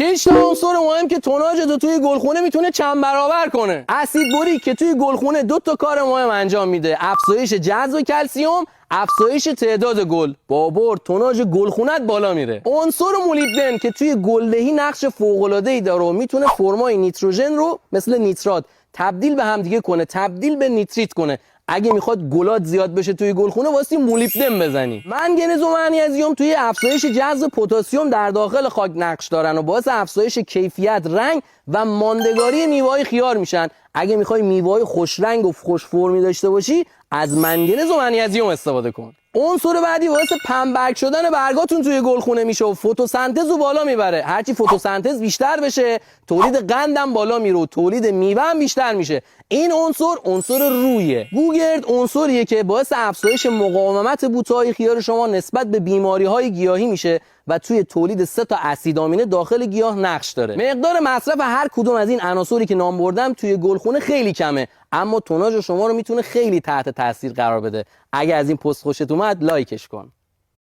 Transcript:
6 تا عنصر مهم که توناژ تو توی گلخونه میتونه چند برابر کنه. اسید بوریک که توی گلخونه 2 تا کار مهم انجام میده: افزایش جذب کلسیم، افزایش تعداد گل. بابر توناژ گلخونت بالا میره. عنصر مولیبدن که توی گلدهی نقش فوق‌العاده‌ای داره و میتونه فرمای نیتروژن رو مثل نیترات تبدیل به همدیگه کنه، تبدیل به نیتریت کنه. اگه میخواد گلات زیاد بشه توی گلخونه واسه مولیبدن بزنی. منگنز و منیزیم توی افزایش جذب پتاسیم در داخل خاک نقش دارن و باعث افزایش کیفیت، رنگ و ماندگاری میوه‌های خیار میشن. اگه میخوای میوه‌های خوش رنگ و خوش فرمی داشته باشی از منگنز و منیزیم استفاده کن. عنصر بعدی باعث پنبرگ شدن برگاتون توی گلخونه میشه و فتوسنتز رو بالا میبره. هرچی فتوسنتز بیشتر بشه تولید قندم بالا میره و تولید میوه هم بیشتر میشه. این عنصر رویه. گوگرد عنصریه که باعث افزایش مقاومت بوته‌های خیار شما نسبت به بیماری‌های گیاهی میشه و توی تولید 3 تا اسید آمینه داخل گیاه نقش داره. مقدار مصرف هر کدوم از این عناصری که نام بردم توی گلخونه خیلی کمه، اما توناژ شما رو میتونه خیلی تحت تاثیر قرار بده. اگه از این پست خوشت اومد لایکش کن.